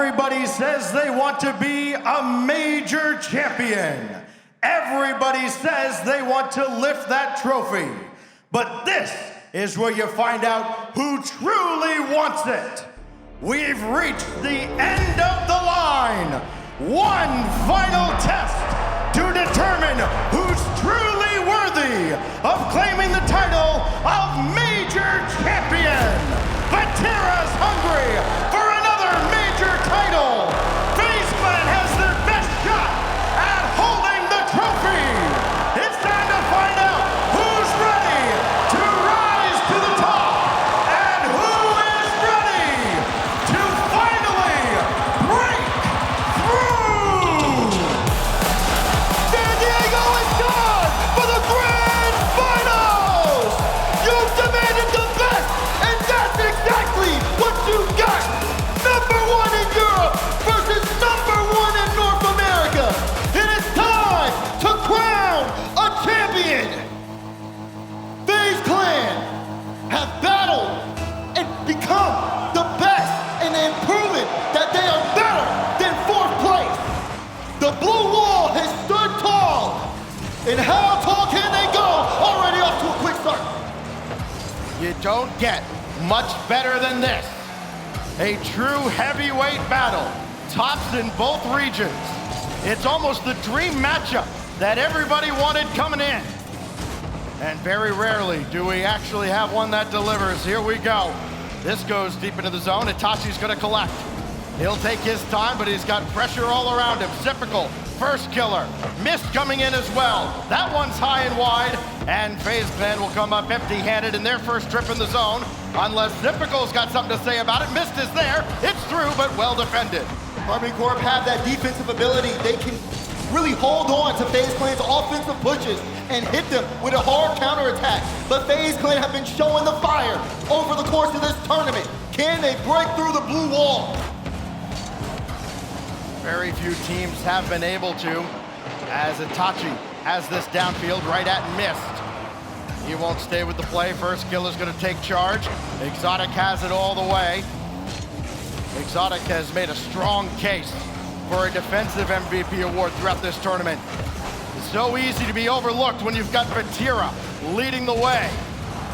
Everybody says they want to be a major champion. Everybody says they want to lift that trophy. But this is where you find out who truly wants it. We've reached the end of the line. One final test to determine who's truly worthy of claiming the title of Major Champion. Vatira's hungry for another major title. FaZe Clan has their best shot at holding the trophy. It's time to find out who's ready to rise to the top and who is ready to finally break through. San Diego is gone for the grand finals. You've demanded the best, and that's exactly what you got. Number one in Europe versus number one in North America. It is time to crown a champion. FaZe Clan have battled and become the best, and they have proven that they are better than fourth place. The blue wall has stood tall, and how tall can they go? Already off to a quick start. You don't get much better than this. A true heavyweight battle, tops in both regions. It's almost the dream matchup that everybody wanted coming in. And very rarely do we actually have one that delivers. Here we go. This goes deep into the zone. Itachi's gonna collect. He'll take his time, but he's got pressure all around him. Typical, first killer. Mist coming in as well. That one's high and wide, and FaZe Clan will come up empty-handed in their first trip in the zone, unless Zipical's got something to say about it. Mist is there, it's through, but well defended. Karmine Corp have that defensive ability. They can really hold on to FaZe Clan's offensive pushes and hit them with a hard counterattack. But FaZe Clan have been showing the fire over the course of this tournament. Can they break through the blue wall? Very few teams have been able to, as Itachi has this downfield right at Mist. He won't stay with the play. First killer's gonna take charge. Exotic has it all the way. Exotic has made a strong case for a defensive MVP award throughout this tournament. It's so easy to be overlooked when you've got Vatira leading the way.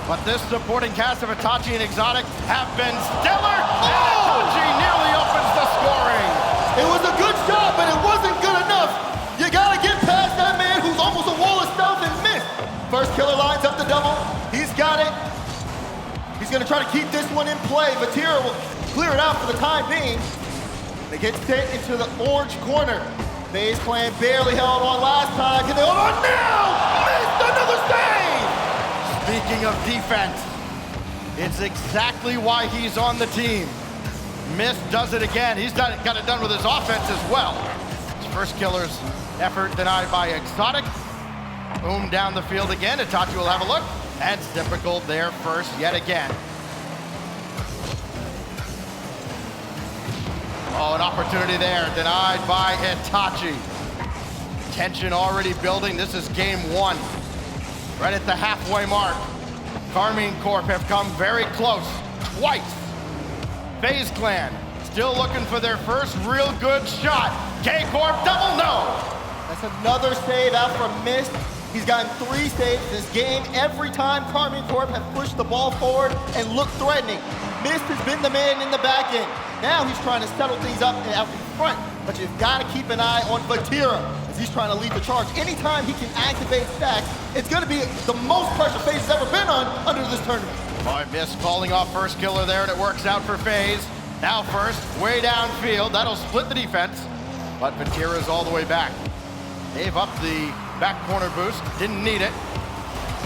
But this supporting cast of Itachi and Exotic have been stellar. And Itachi nearly opens the scoring. It was a good shot, but it wasn't good enough. You gotta get past that man who's almost a wall of stealth and missed. First killer lines up the double. He's got it. He's gonna try to keep this one in play. Vatira will clear it out for the time being. They get sent into the orange corner. FaZe Clan barely held on last time. Can they hold on now? Missed another save! Speaking of defense, it's exactly why he's on the team. Mist does it again. He's got it done with his offense as well. His first killer's effort denied by Exotic. Boom down the field again. Itachi will have a look. And typical there first yet again. Oh, an opportunity there, denied by Itachi. Tension already building. This is game one. Right at the halfway mark. Karmine Corp have come very close, twice. FaZe Clan still looking for their first real good shot. K-Corp double no. That's another save out from Mist. He's gotten 3 saves this game. Every time Karmine Corp have pushed the ball forward and looked threatening. Mist has been the man in the back end. Now he's trying to settle things up and out in front, but you've got to keep an eye on Vatira as he's trying to lead the charge. Anytime he can activate stacks, it's going to be the most pressure FaZe has ever been under this tournament. Boy, Mist calling off first killer there, and it works out for FaZe. Now first, way downfield, that'll split the defense, but Vatira's all the way back. Gave up the back corner boost, didn't need it.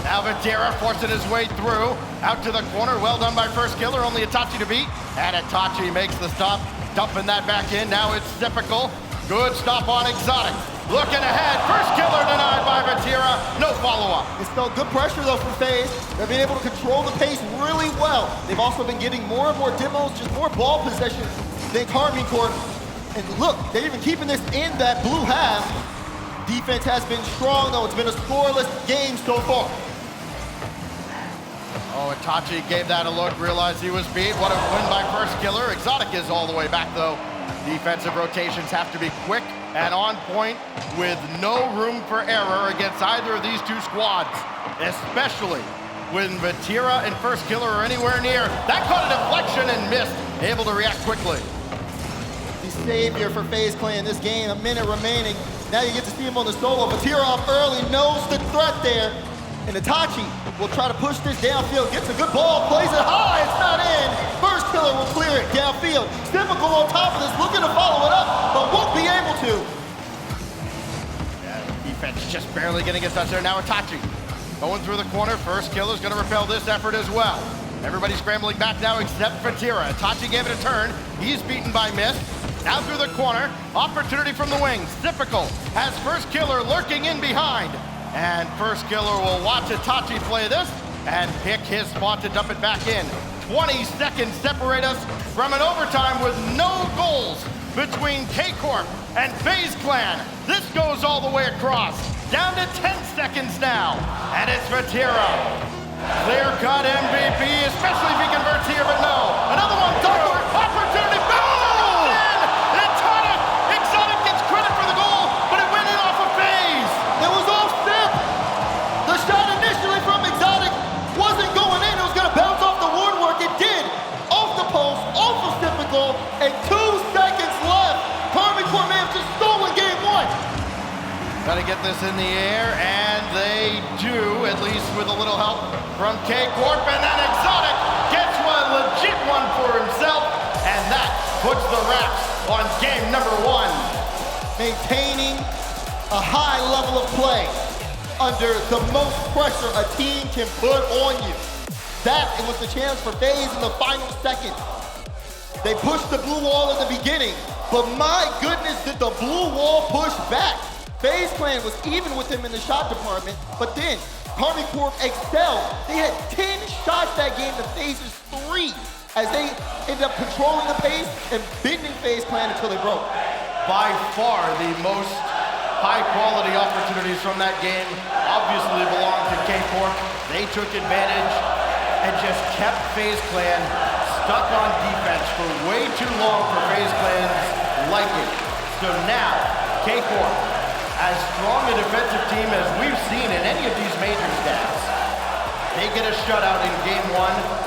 Now Vatira forcing his way through, out to the corner, well done by first killer, only Itachi to beat. And Itachi makes the stop, dumping that back in, now it's typical. Good stop on Exotic. Looking ahead, first killer denied by Vatira, no follow-up. It's still good pressure though from FaZe. They're being able to control the pace really well. They've also been getting more and more demos, just more ball possession than Karmine Corp. And look, they're even keeping this in that blue half. Defense has been strong though, it's been a scoreless game so far. Oh, Itachi gave that a look, realized he was beat. What a win by first killer. Exotic is all the way back though. Defensive rotations have to be quick and on point with no room for error against either of these two squads, especially when Vatira and First Killer are anywhere near. That caught a deflection and missed, able to react quickly. The savior for FaZe Clan in this game, a minute remaining. Now you get to see him on the solo. Vatira up early, knows the threat there. And Itachi will try to push this downfield, gets a good ball, plays it high, it's not in. First Killer will clear it downfield. Difficult on top of this, looking to follow it up, but won't be able to. Yeah, defense just barely getting a touch there. Now Itachi going through the corner. First Killer's gonna repel this effort as well. Everybody scrambling back now except Vatira. Itachi gave it a turn. He's beaten by Miss. Now through the corner, opportunity from the wings. Typical has First Killer lurking in behind. And First Killer will watch Itachi play this and pick his spot to dump it back in. 20 seconds separate us from an overtime with no goals between K-Corp and FaZe Clan. This goes all the way across. Down to 10 seconds now. And it's Vatira. Clear-cut MVP, especially if he converts here, but no. Another one, double opportunity, boom! Exotic! Exotic gets credit for the goal, but it went in off of FaZe. It was off Sip. The shot initially from Exotic wasn't going in. It was going to bounce off the woodwork. It did. Off the post, off of Typical, and 2 seconds left. Karmine Corp may have just stolen game 1. Gotta get this in the air, and they do, at least with a little help from K-Corp, and then Exotic gets one legit one for himself, and that puts the wraps on game number 1. Maintaining a high level of play under the most pressure a team can put on you. That was the chance for FaZe in the final second. They pushed the blue wall at the beginning, but my goodness, did the blue wall push back. FaZe Clan was even with him in the shot department, but then Karmine Corp excelled. They had 10 shots that game to FaZe's 3 as they ended up controlling the pace and bending FaZe Clan until they broke. By far the most high-quality opportunities from that game obviously belong to K-Corp. They took advantage and just kept FaZe Clan stuck on defense for way too long for FaZe Clans like it. So now, K-Corp, as strong a defensive team as we've seen in any of these major stats, they get a shutout in game 1.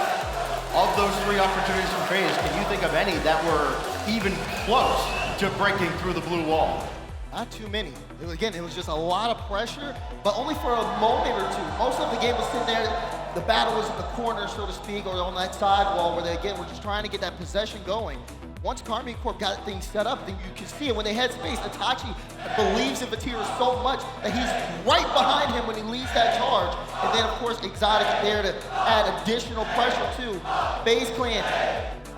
Of those 3 opportunities from FaZe, can you think of any that were even close to breaking through the blue wall? Not too many. It was just a lot of pressure, but only for a moment or two. Most of the game was sitting there. The battle was in the corner, so to speak, or on that sidewall where they, again, were just trying to get that possession going. Once Karmine Corp got things set up, then you can see it. When they had space, Itachi believes in Vatira so much that he's right behind him when he leads that charge. And then, of course, Exotic there to add additional pressure too. FaZe Clan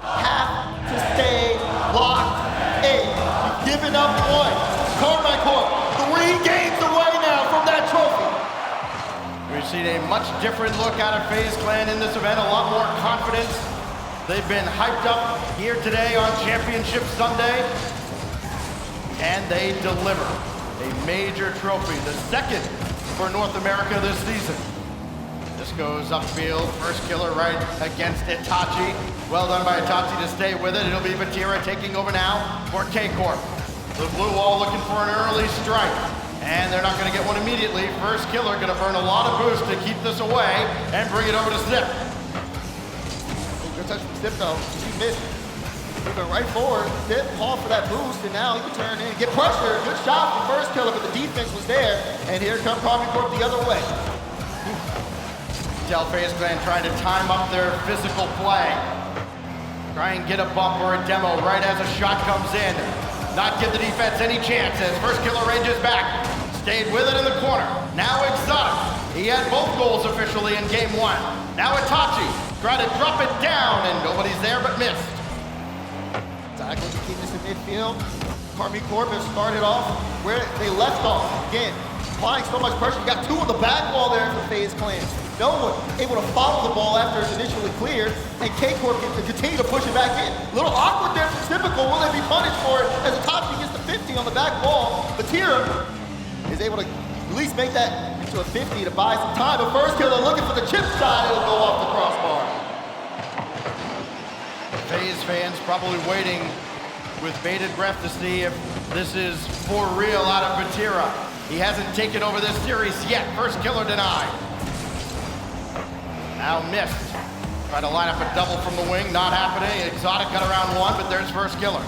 have to stay locked in. You've given up 1. Karmine Corp, 3 games away now from that trophy. We've seen a much different look out of FaZe Clan in this event, a lot more confidence. They've been hyped up here today on Championship Sunday, and they deliver a major trophy, the 2nd for North America this season. This goes upfield, First Killer right against Itachi. Well done by Itachi to stay with it. It'll be Vatira taking over now for K-Corp. The blue wall looking for an early strike, and they're not gonna get one immediately. First Killer gonna burn a lot of boost to keep this away and bring it over to Zip. Good touch from Zip though, he missed. Moving right forward, Zip called for that boost, and now he can turn in and get pressure. Good shot from First Killer, but the defense was there, and here comes Karmine Corp the other way. Tell FaZe Clan trying to time up their physical play. Try and get a bump or a demo right as a shot comes in. Not give the defense any chances. First Killer ranges back. Stayed with it in the corner. Now Exotic. He had both goals officially in game 1. Now Itachi. Try to drop it down, and nobody's there but missed. Exotic looking to keep this in midfield. Karmine Corp has started off where they left off. Again, applying so much pressure. You got 2 on the back wall there for FaZe Clan. No one able to follow the ball after it's initially cleared, and K-Corp can continue to push it back in. A little awkward there from Typical. Will they be punished for it as Itachi gets to 50 on the back wall? Vatira is able to at least make that into a 50 to buy some time. But First Killer looking for the chip shot. It'll go off the crossbar. FaZe fans probably waiting with bated breath to see if this is for real out of Vatira. He hasn't taken over this series yet. First killer denied. Now missed. Try to line up a double from the wing, not happening. Exotic got around one, but there's first killer.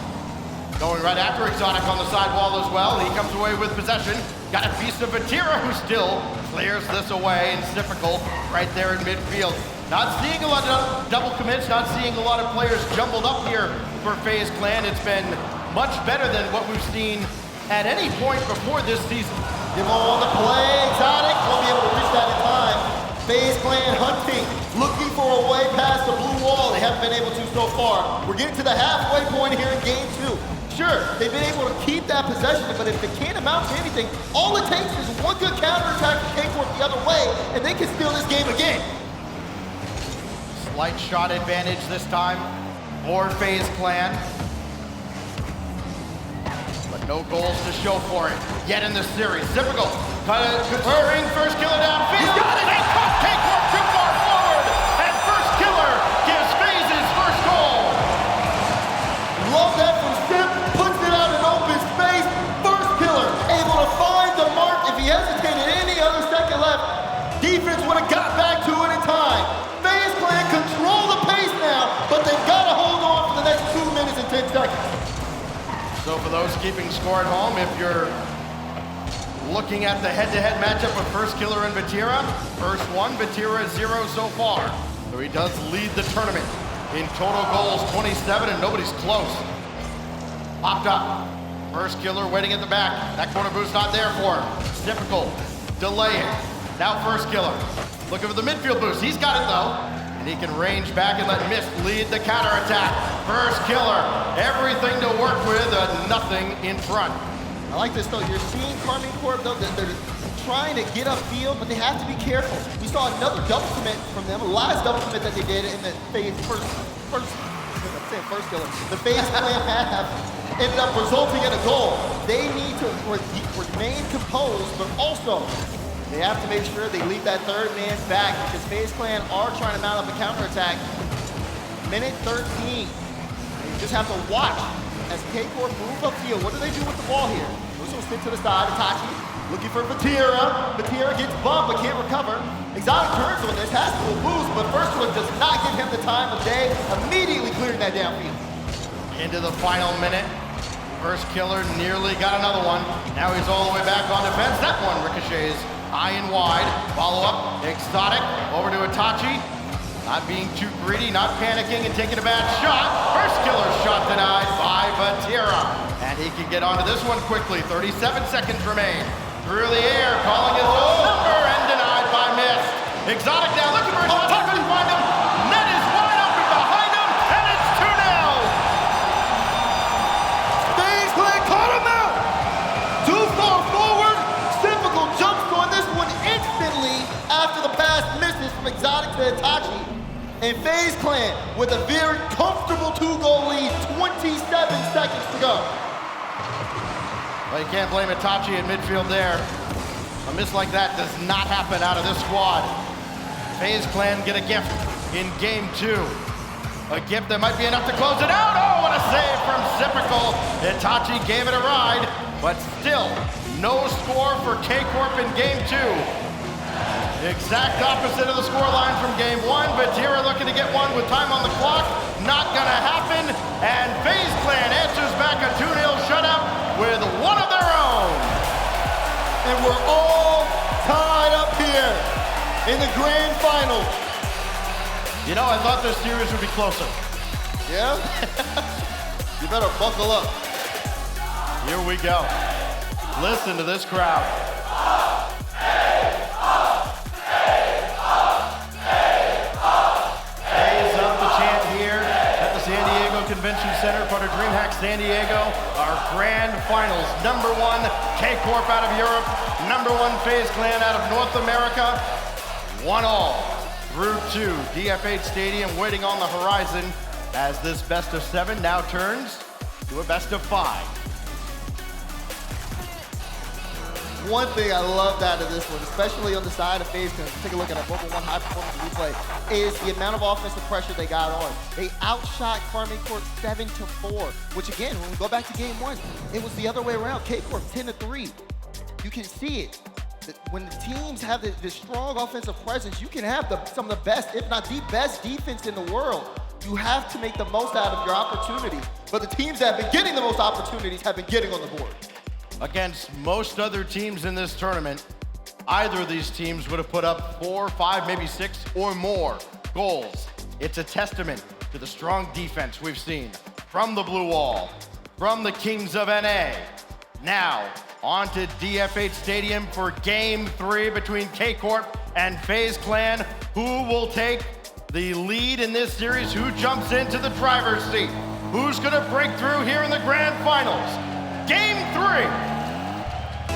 Going right after Exotic on the sidewall as well. He comes away with possession. Got a piece of Vatira, who still clears this away, and Typical right there in midfield. Not seeing a lot of double commits, not seeing a lot of players jumbled up here for FaZe Clan. It's been much better than what we've seen at any point before this season. Give on the play, Exotic won't be able to reach that in time. FaZe Clan hunting, looking for a way past the blue wall. They haven't been able to so far. We're getting to the halfway point here in game 2. Sure, they've been able to keep that possession, but if they can't amount to anything, all it takes is one good counterattack from K-Corp the other way, and they can steal this game again. Slight shot advantage this time for FaZe Clan. But no goals to show for it yet in this series. Typical, converting first killer downfield. He's got it! They caught K-Corp too far forward, and first killer gives FaZe his first goal. Love that from Sip, puts it out in open space. First killer, able to find the mark. If he hesitated any other second left, defense would have got back to it in time. FaZe Clan control the pace now, but they've got to hold on for the next 2 minutes and 10 seconds. So for those keeping score at home, if you're looking at the head-to-head matchup of first killer and Vatira, first one, Vatira 0 so far. So he does lead the tournament in total goals, 27, and nobody's close. Popped up. First killer waiting at the back. That corner boot's not there for him. It's difficult. Delaying. Now first killer. Looking for the midfield boost. He's got it though. And he can range back and let Mist lead the counterattack. First killer. Everything to work with, nothing in front. I like this though. You're seeing Karmine Corp though, they're trying to get upfield, but they have to be careful. We saw another double commit from them, the last double commit that they did in the FaZe first killer. The FaZe Clan half ended up resulting in a goal. They need to remain composed, but also they have to make sure they leave that third man back because FaZe Clan are trying to mount up a counterattack. Minute 13. You just have to watch as K-Corp move upfield. What do they do with the ball here? Musso spin to the side, Itachi looking for Vatira. Vatira gets bumped but can't recover. Exotic turns on this, has to boost, but first one does not give him the time of day, immediately clearing that downfield. Into the final minute. First killer nearly got another one. Now he's all the way back on defense. That one ricochets high and wide. Follow up, Exotic over to Itachi. Not being too greedy, not panicking and taking a bad shot. First killer shot denied by Vatira. And he can get onto this one quickly. 37 seconds remain. Through the air, calling his own number and denied by Mist. Exotic now looking for a shot. Not going to find him. Net is wide open behind him, and it's 2-0. FaZe Clan caught him out. Too far forward. Typical jumps on this one instantly after the pass misses from Exotic to Itachi. And FaZe Clan with a very comfortable 2-goal lead, 27 seconds to go. Well, you can't blame Itachi in midfield there. A miss like that does not happen out of this squad. FaZe Clan get a gift in game 2. A gift that might be enough to close it out. Oh, what a save from Typical. Itachi gave it a ride, but still no score for K-Corp in game 2. The exact opposite of the scoreline from game 1. Vatira looking to get one with time on the clock. Not gonna happen. And FaZe Clan answers back a 2-0 shutout with one of their own. And we're all tied up here in the grand final. You know, I thought this series would be closer. Yeah? You better buckle up. Here we go. Listen to this crowd. Convention Center, part of DreamHack San Diego, our grand finals. Number 1, K-Corp out of Europe. Number 1, FaZe Clan out of North America. 1-1 through 2. DF8 Stadium waiting on the horizon as this best of 7 now turns to a best of 5. One thing I loved out of this one, especially on the side of FaZe, because take a look at our Mobile 1 high performance replay, is the amount of offensive pressure they got on. They outshot Karmine Corp 7-4, which again, when we go back to game 1, it was the other way around. K-Corp 10-3. You can see it. When the teams have this strong offensive presence, you can have some of the best, if not the best defense in the world. You have to make the most out of your opportunity. But the teams that have been getting the most opportunities have been getting on the board. Against most other teams in this tournament, either of these teams would have put up 4, 5, maybe 6 or more goals. It's a testament to the strong defense we've seen from the Blue Wall, from the Kings of NA. Now, on to DF8 Stadium for Game 3 between K-Corp and FaZe Clan. Who will take the lead in this series? Who jumps into the driver's seat? Who's gonna break through here in the grand finals? Game 3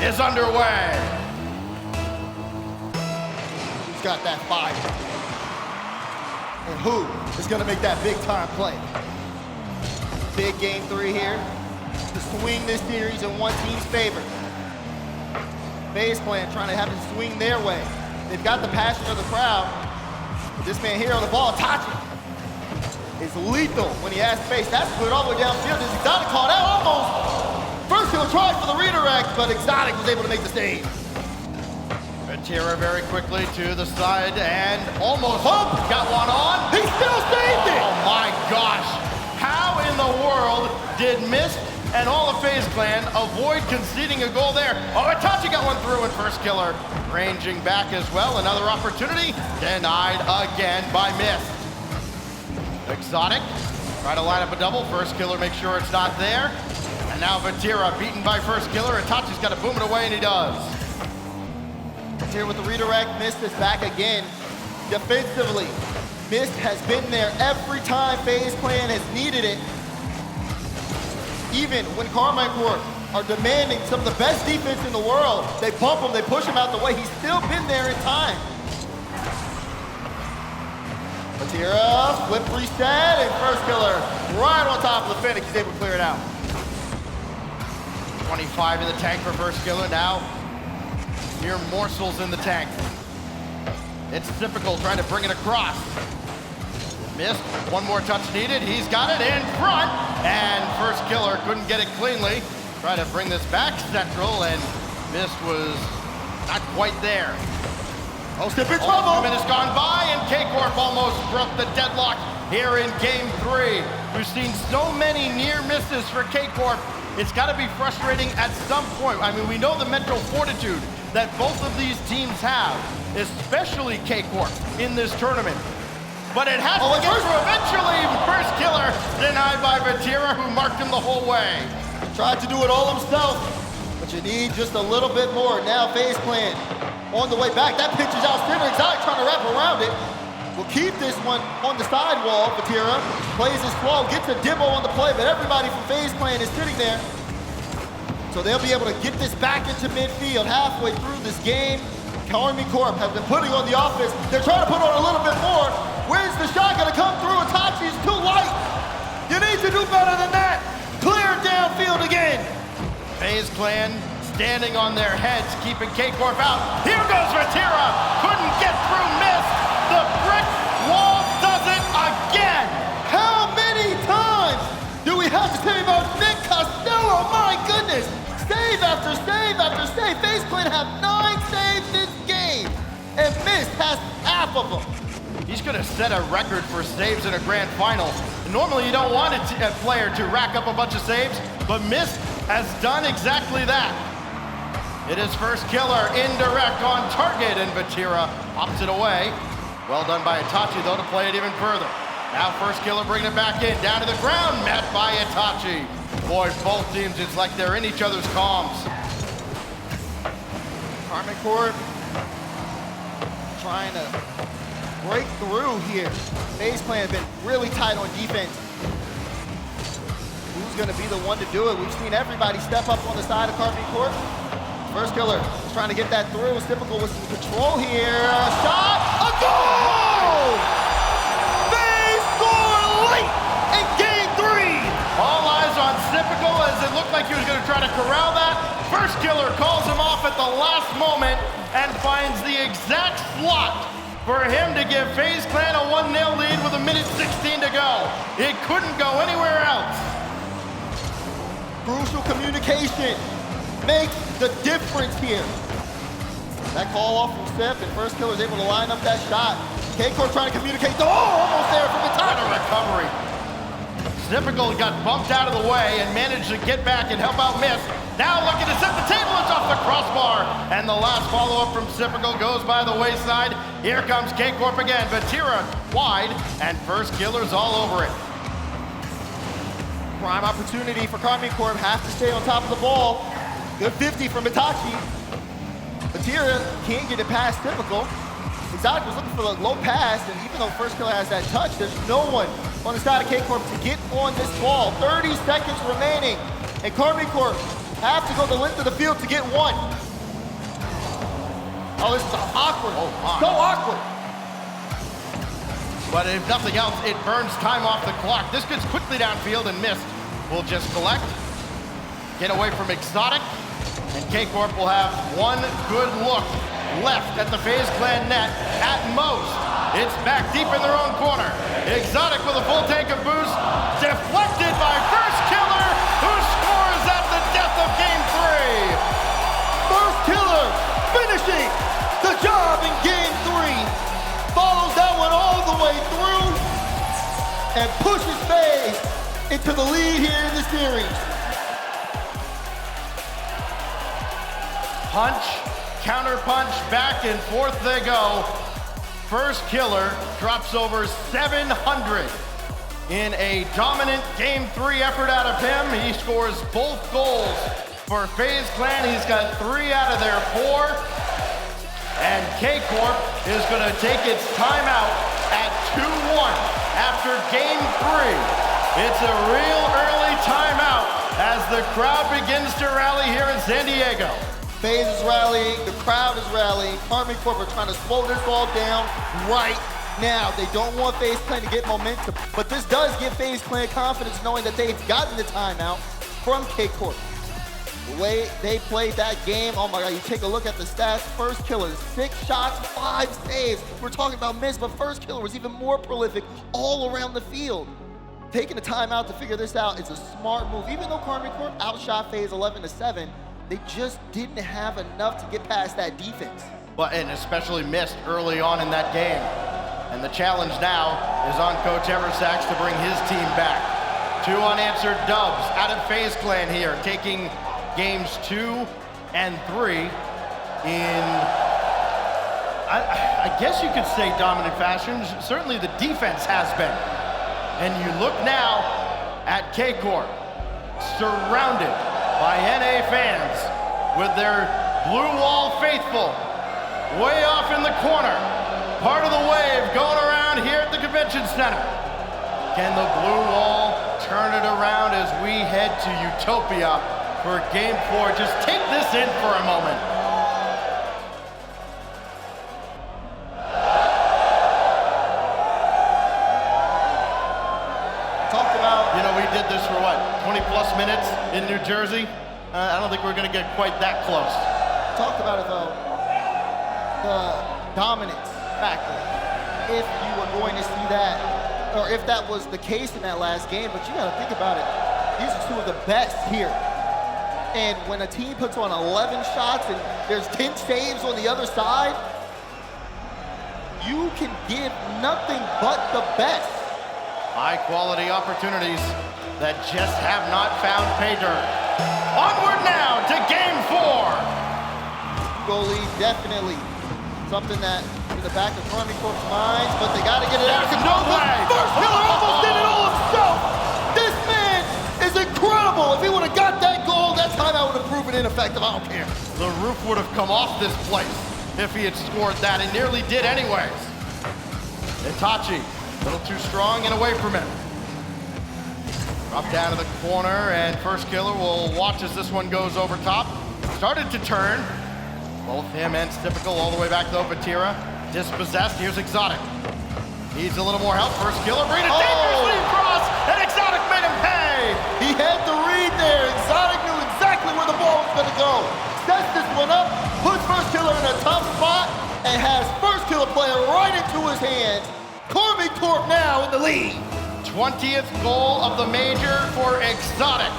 is underway. Who's got that fire? And who is gonna make that big time play? Big Game 3 here to swing this series in one team's favor. FaZe Clan trying to have it swing their way. They've got the passion of the crowd. But this man here on the ball, Tachi, is lethal when he has space. That's good all the way downfield. This Exotic caught out almost. First he'll try for the redirect, but Exotic was able to make the save. Vatira very quickly to the side and almost got one on. He still saved it. Oh my gosh. How in the world did Mist and all of FaZe Clan avoid conceding a goal there? Oh, Itachi got one through and First Killer ranging back as well. Another opportunity denied again by Mist. Exotic, try to line up a double. First Killer, make sure it's not there. And now Vatira beaten by First Killer. Itachi's got to boom it away, and he does. Here with the redirect, Mist is back again. Defensively, Mist has been there every time FaZe Clan has needed it. Even when Karmine Corp are demanding some of the best defense in the world, they bump him, they push him out the way. He's still been there in time. Vatira, flip reset, and First Killer right on top of the Fennec. He's able to clear it out. 25 in the tank for First Killer. Now, mere morsels in the tank. It's typical trying to bring it across. Missed, one more touch needed. He's got it in front, and First Killer couldn't get it cleanly. Try to bring this back central, and Mist was not quite there. Oh, step in trouble. 2 minutes gone by, and K-Corp almost broke the deadlock here in Game 3. We've seen so many near misses for K-Corp. It's got to be frustrating at some point. I mean, we know the mental fortitude that both of these teams have, especially K-Corp in this tournament. But it has to get through eventually. First Killer denied by Vatira, who marked him the whole way. Tried to do it all himself, but you need just a little bit more. Now FaZe Clan on the way back. That pitch is out center. Exotic trying to wrap around it. We'll keep this one on the sidewall. Vatira plays it slow, gets a demo on the play, but everybody from FaZe Clan is sitting there. So they'll be able to get this back into midfield halfway through this game. Karmine Corp has been putting on the offense. They're trying to put on a little bit more. Where's the shot gonna come through? Itachi's too light. You need to do better than that. Clear downfield again. FaZe Clan standing on their heads, keeping K-Corp out. Here goes Vatira. Couldn't get through Mist. The brick wall does it again. How many times do we have to say about Nick Costello? My goodness. Save after save after save. FaZe Clan have 9 saves this game, and Mist has half of them. He's going to set a record for saves in a grand final. Normally, you don't want a player to rack up a bunch of saves, but Mist has done exactly that. It is First Killer indirect on target, and Vatira pops it away. Well done by Itachi, though, to play it even further. Now First Killer bringing it back in, down to the ground, met by Itachi. Boy, both teams, it's like they're in each other's comms. Karmine Corp trying to break through here. FaZe Clan has been really tight on defense. Who's gonna be the one to do it? We've seen everybody step up on the side of Karmine Corp. First Killer is trying to get that through. Typical with some control here. A shot, a goal! FaZe score late in Game 3. All eyes on Typical as it looked like he was going to try to corral that. First Killer calls him off at the last moment and finds the exact slot for him to give FaZe Clan a 1-0 lead with 1:16 to go. It couldn't go anywhere else. Crucial communication makes the difference here. That call off from Sip, and First Killer is able to line up that shot. K-Corp trying to communicate. Oh, almost there from the top. What a recovery. Snipical got bumped out of the way and managed to get back and help out Miss. Now looking to set the table, it's off the crossbar. And the last follow-up from Snipical goes by the wayside. Here comes K-Corp again. Vatira wide, and First Killer's all over it. Prime opportunity for Karmine Corp. Has to stay on top of the ball. Good 50 from Itachi. Vatira can't get it past Typical. Exotic was looking for the low pass, and even though First Killer has that touch, there's no one on the side of K-Corp to get on this ball. 30 seconds remaining, and Karmine Corp have to go the length of the field to get one. Oh, this is awkward. Oh, my. So awkward. But if nothing else, it burns time off the clock. This gets quickly downfield, and Mist will just collect, get away from Exotic, and K-Corp will have one good look left at the FaZe Clan net at most. It's back deep in their own corner. Exotic with a full tank of boost, deflected by First Killer, who scores at the death of Game 3. First Killer finishing the job in Game 3. Follows that one all the way through and pushes FaZe into the lead here in the series. Punch, counter punch, back and forth they go. First Killer drops over 700 in a dominant Game 3 effort out of him. He scores both goals for FaZe Clan. He's got 3 out of their 4. And K-Corp is going to take its timeout at 2-1 after Game 3. It's a real early timeout as the crowd begins to rally here in San Diego. FaZe is rallying, the crowd is rallying. Karmine Corp are trying to slow this ball down right now. They don't want FaZe Clan to get momentum, but this does give FaZe Clan confidence knowing that they've gotten the timeout from K-Corp. The way they played that game, oh my God, you take a look at the stats. First Killer, 6 shots, 5 saves. We're talking about miss, but First Killer was even more prolific all around the field. Taking the timeout to figure this out is a smart move. Even though Karmine Corp outshot FaZe 11-7, they just didn't have enough to get past that defense. But and especially missed early on in that game. And the challenge now is on Coach Eversax to bring his team back. 2 unanswered dubs out of FaZe Clan here, taking games 2 and 3 in, I guess you could say dominant fashion. Certainly the defense has been. And you look now at K-Corp, surrounded by NA fans with their blue wall faithful way off in the corner. Part of the wave going around here at the convention center. Can the blue wall turn it around as we head to Utopia for Game 4? Just take this in for a moment. Talked about, You know, we did this for what, 20 plus minutes in New Jersey? I don't think we're gonna get quite that close. talked about it though, the dominance factor. If you were going to see that, or if that was the case in that last game, but you gotta think about it. These are 2 of the best here. And when a team puts on 11 shots and there's 10 saves on the other side, you can give nothing but the best. High quality opportunities that just have not found pay dirt. Onward now to Game 4. Goalie, definitely something that in the back of Karmine Corp's minds, but they gotta get it out of There's control. no way. First Killer almost did it all himself. This man is incredible. If he would have got that goal, that time I would have proven ineffective. I don't care. The roof would have come off this place if he had scored that, and nearly did anyways. Itachi, a little too strong and away from him. Drop down to the corner, and First Killer will watch as this one goes over top. Started to turn. Both him and Stipical all the way back though. Vatira dispossessed. Here's Exotic. Needs a little more help. First Killer bring it dangerously across, and Exotic made him pay. He had the read there. Exotic knew exactly where the ball was gonna go. one up, puts First Killer in a tough spot, and has First Killer player right into his hands. Karmine Corp now in the lead. 20th goal of the major for Exotic.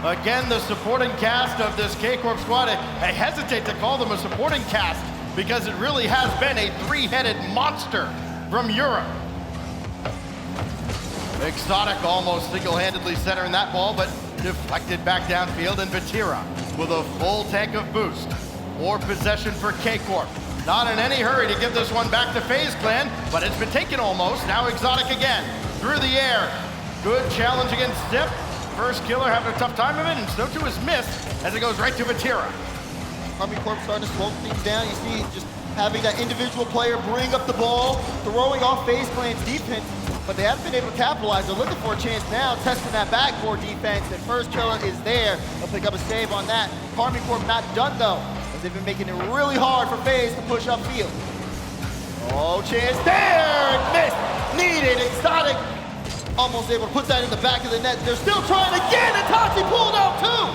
Again, the supporting cast of this K-Corp squad, I hesitate to call them a supporting cast because it really has been a three-headed monster from Europe. Exotic almost single-handedly centering that ball, but deflected back downfield, and Vatira with a full tank of boost. More possession for K-Corp. Not in any hurry to give this one back to FaZe Clan, but it's been taken almost. Now Exotic again, through the air. Good challenge against Zip. First Killer having a tough time of it, and so too is missed as it goes right to Vatira. Karmine Corp starting to slow things down. You see just having that individual player bring up the ball, throwing off FaZe Clan's defense, but they haven't been able to capitalize. They're looking for a chance now, testing that backboard defense, and First Killer is there. They'll pick up a save on that. Karmine Corp not done though, as they've been making it really hard for FaZe to push upfield. Oh, chance there, and missed, needed, Exotic. Almost able to put that in the back of the net. They're still trying again, and Tachi pulled out too.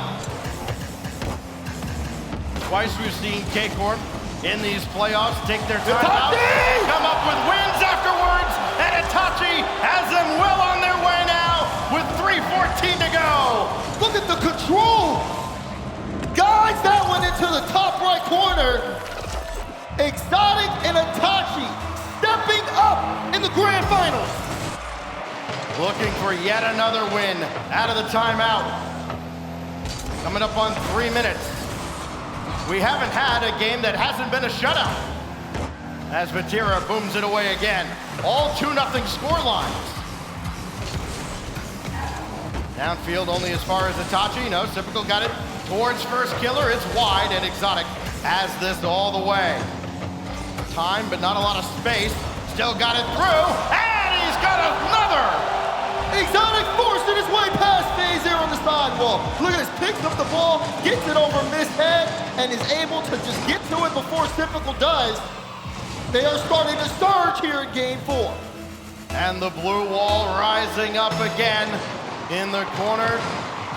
Twice we've seen K-Corp in these playoffs take their time out, Itachi! come up with wins afterwards, and Itachi has them well on their way now with 3:14 to go. Look at the control. Guys, that one into the top right corner. Exotic and Itachi stepping up in the grand finals. Looking for yet another win out of the timeout. Coming up on 3 minutes. We haven't had a game that hasn't been a shutout. As Vatira booms it away again. All 2-0 score lines. Downfield only as far as Itachi. No, Typical got it towards First Killer. It's wide, and Exotic has this all the way. Time, but not a lot of space. Still got it through, and he's got another! Exotic forcing his way past FaZe there on the sidewall. Look at this, picks up the ball, gets it over Mist's head, and is able to just get to it before Typical does. They are starting to surge here in Game 4. And the blue wall rising up again in the corner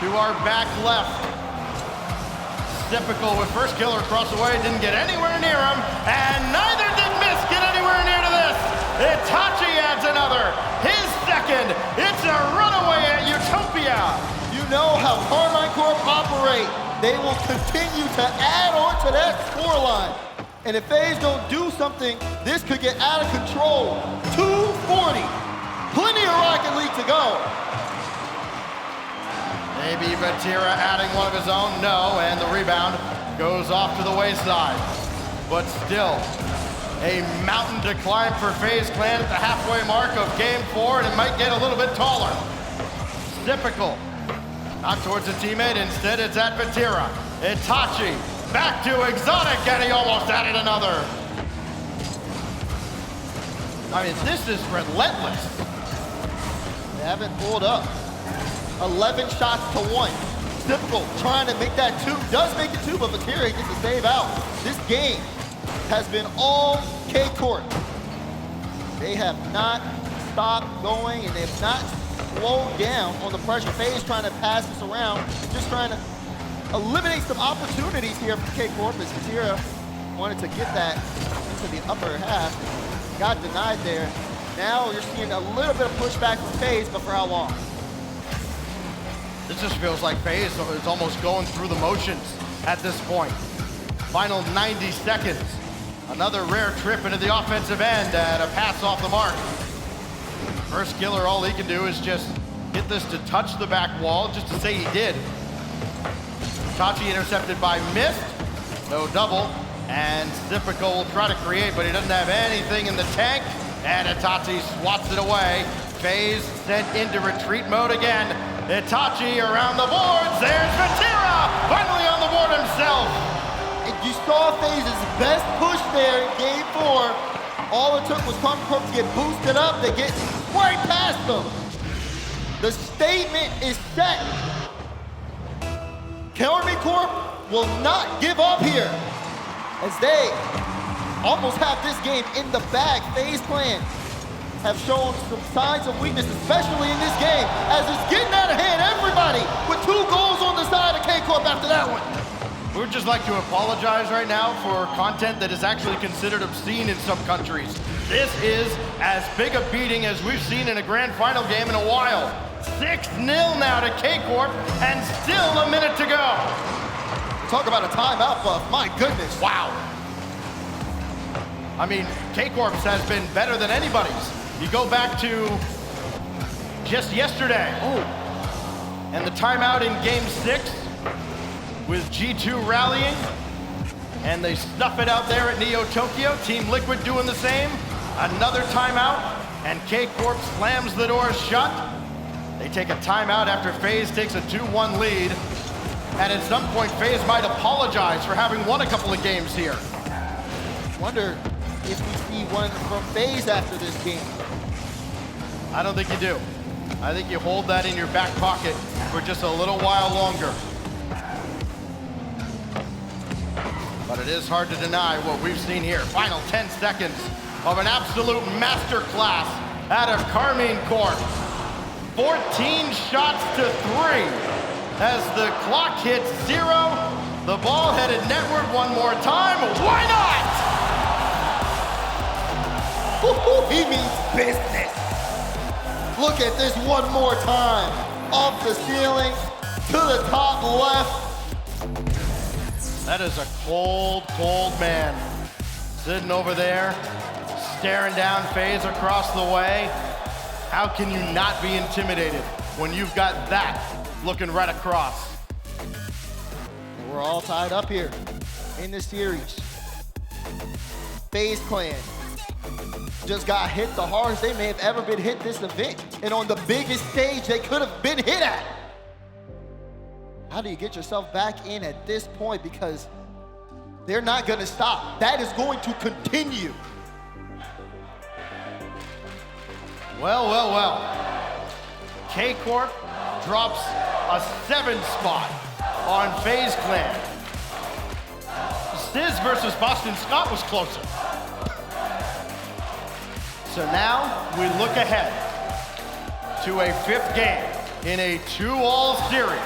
to our back left. Typical with First Killer across the way, didn't get anywhere near him, and neither did Mist get anywhere near to this. Itachi adds another, his second. It's a runaway at Utopia. You know how Karmine Corp operate. They will continue to add on to that scoreline. And if FaZe don't do something, this could get out of control. 2:40. Plenty of Rocket League to go. Maybe Vatira adding one of his own. No, and the rebound goes off to the wayside. But still, a mountain to climb for FaZe Clan at the halfway mark of Game 4, and it might get a little bit taller. Typical. Not towards a teammate, instead it's at Vatira. Itachi back to Exotic, and he almost added another. I mean, this is relentless. They haven't pulled up. 11 shots to 1. Typical trying to make that 2. Does make it 2, but Vatira gets a save out. This game has been all K-Corp. They have not stopped going, and they've not slowed down on the pressure. FaZe trying to pass this around, just trying to eliminate some opportunities here for K-Corp as Vatira wanted to get that into the upper half. Got denied there. Now you're seeing a little bit of pushback from FaZe, but for how long? This just feels like FaZe is almost going through the motions at this point. Final 90 seconds. Another rare trip into the offensive end and a pass off the mark. First Killer, all he can do is just get this to touch the back wall, just to say he did. Tachi intercepted by Mist. No double. And Typical will try to create, but he doesn't have anything in the tank. And Itachi swats it away. FaZe sent into retreat mode again. Itachi around the boards. There's Vatira, finally on the board himself. You saw FaZe's best push there in Game 4. All it took was Karmine Corp to get boosted up. They get right past them. The statement is set. Karmine Corp will not give up here, as they almost have this game in the bag. FaZe Clan have shown some signs of weakness, especially in this game, as it's getting out of hand. Everybody with 2 goals on the side of K-Corp after that one. We would just like to apologize right now for content that is actually considered obscene in some countries. This is as big a beating as we've seen in a grand final game in a while. 6-0 now to K-Corp, and still a minute to go. Talk about a timeout, Buff. My goodness. Wow. I mean, K-Corp's has been better than anybody's. You go back to just yesterday. Oh. And the timeout in Game 6 with G2 rallying. And they stuff it out there at Neo Tokyo. Team Liquid doing the same. Another timeout, and K-Corp slams the doors shut. They take a timeout after FaZe takes a 2-1 lead. And at some point, FaZe might apologize for having won a couple of games here. Wonder if we see one from FaZe after this game. I don't think you do. I think you hold that in your back pocket for just a little while longer. But it is hard to deny what we've seen here. Final 10 seconds of an absolute masterclass out of Karmine Corp. 14 shots to 3 as the clock hits 0. The ball headed netward one more time. Why not? He means business. Look at this one more time. Off the ceiling, to the top left. That is a cold, cold man. Sitting over there, staring down FaZe across the way. How can you not be intimidated when you've got that looking right across? And we're all tied up here in this series. FaZe Clan just got hit the hardest they may have ever been hit this event, and on the biggest stage they could have been hit at. How do you get yourself back in at this point? Because they're not gonna stop. That is going to continue. Well, well, well. K-Corp drops a 7 spot on FaZe Clan. Sizz versus Boston Scott was closer. So now we look ahead to a 5th game in a 2-all series